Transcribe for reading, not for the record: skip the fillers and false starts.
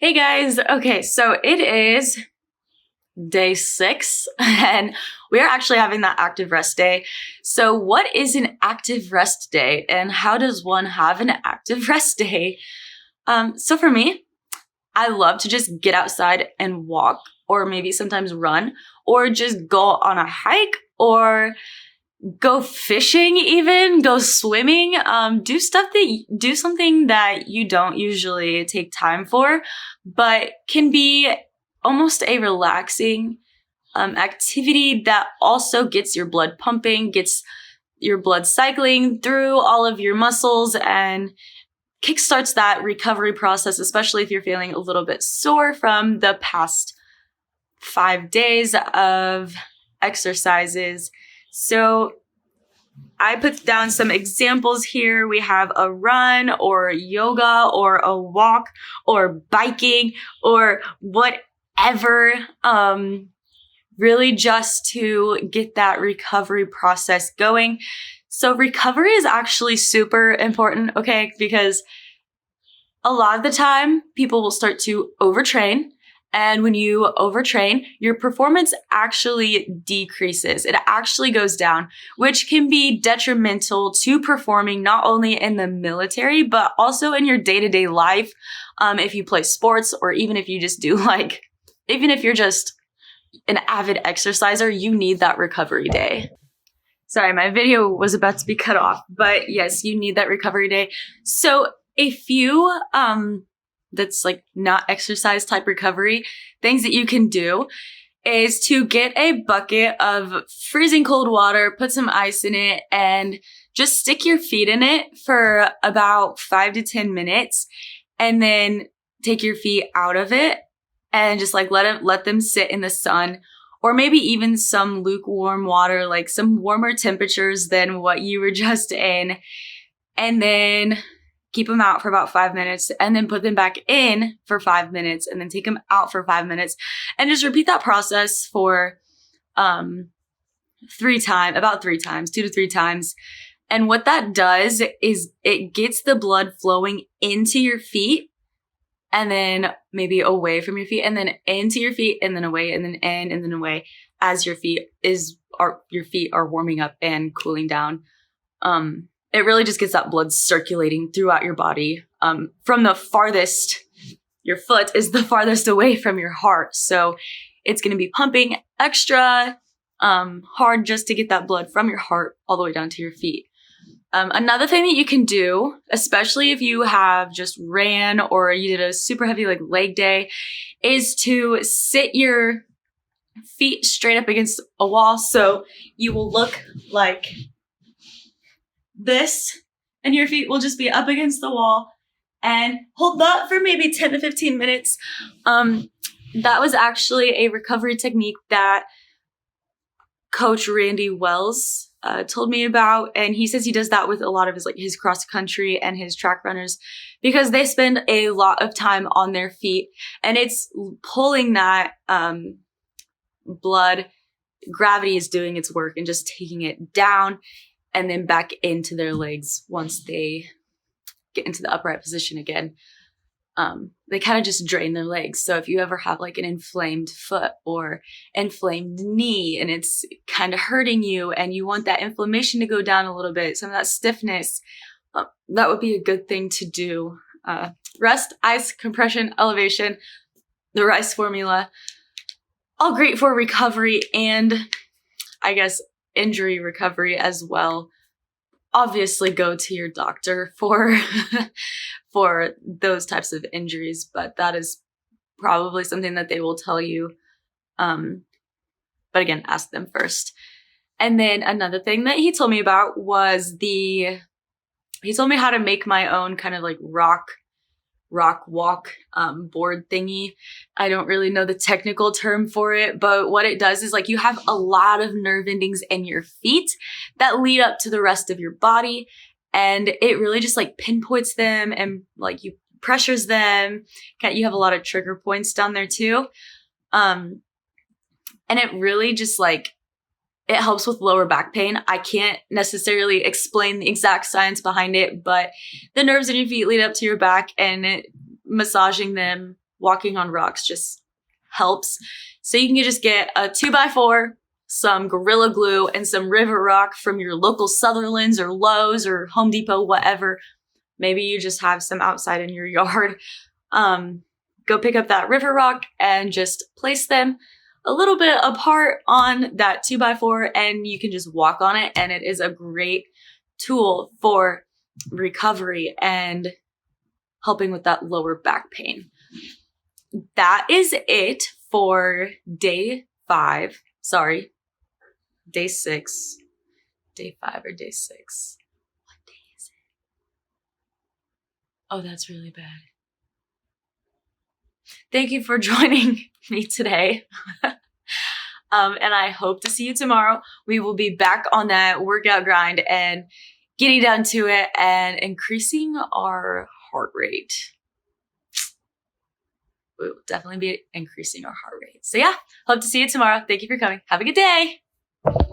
Hey guys, okay, so it is day 6 and we are actually having that active rest day. So what is an active rest day and how does one have an active rest day? So for me, I love to just get outside and walk or maybe sometimes run or just go on a hike or go fishing, even go swimming, do something that you don't usually take time for, but can be almost a relaxing activity that also gets your blood pumping, gets your blood cycling through all of your muscles and kickstarts that recovery process, especially if you're feeling a little bit sore from the past 5 days of exercises. So I put down some examples here. We have a run or yoga or a walk or biking or whatever, really just to get that recovery process going. So recovery is actually super important, okay? Because a lot of the time people will start to overtrain. And when you overtrain, your performance actually decreases. It actually goes down, which can be detrimental to performing not only in the military, but also in your day-to-day life. If you play sports or even if you just do even if you're just an avid exerciser, you need that recovery day. Sorry, my video was about to be cut off, but yes, you need that recovery day. So a few, that's like not exercise type recovery, things that you can do is to get a bucket of freezing cold water, put some ice in it, and just stick your feet in it for about 5 to 10 minutes, and then take your feet out of it and just like let them sit in the sun, or maybe even some lukewarm water, like some warmer temperatures than what you were just in, and then keep them out for about 5 minutes and then put them back in for 5 minutes and then take them out for 5 minutes and just repeat that process for about 3 times, 2 to 3 times. And what that does is it gets the blood flowing into your feet and then maybe away from your feet and then into your feet and then away and then in and then away as your feet are warming up and cooling down. It really just gets that blood circulating throughout your body. From the farthest, your foot is the farthest away from your heart. So it's going to be pumping extra hard just to get that blood from your heart all the way down to your feet. Another thing that you can do, especially if you have just ran or you did a super heavy leg day, is to sit your feet straight up against a wall. So you will look like this, and your feet will just be up against the wall, and hold that for maybe 10 to 15 minutes. That was actually a recovery technique that Coach Randy Wells told me about, and he says he does that with a lot of his cross country and his track runners because they spend a lot of time on their feet, and it's pulling that blood. Gravity is doing its work and just taking it down and then back into their legs once they get into the upright position again. They kind of just drain their legs. So if you ever have an inflamed foot or inflamed knee and it's kind of hurting you and you want that inflammation to go down a little bit, some of that stiffness, that would be a good thing to do. Rest, ice, compression, elevation, the RICE formula, all great for recovery and I guess injury recovery as well. Obviously go to your doctor for for those types of injuries, but that is probably something that they will tell you. But again, ask them first. And then another thing that he told me about was he told me how to make my own kind of rock walk board thingy. I don't really know the technical term for it, but what it does is you have a lot of nerve endings in your feet that lead up to the rest of your body, and it really just pinpoints them and you pressures them. You have a lot of trigger points down there too, and it really just it helps with lower back pain. I can't necessarily explain the exact science behind it, but the nerves in your feet lead up to your back, and massaging them walking on rocks just helps. So you can just get a 2x4, some Gorilla Glue, and some River Rock from your local Sutherland's or Lowe's or Home Depot, whatever. Maybe you just have some outside in your yard. Go pick up that River Rock and just place them a little bit apart on that 2x4, and you can just walk on it. And it is a great tool for recovery and helping with that lower back pain. That is it for day 5. Sorry, day 6. Day 5 or day 6? What day is it? Oh, that's really bad. Thank you for joining me today. And I hope to see you tomorrow. We will be back on that workout grind and getting down to it and increasing our heart rate. We will definitely be increasing our heart rate. So yeah, hope to see you tomorrow. Thank you for coming. Have a good day.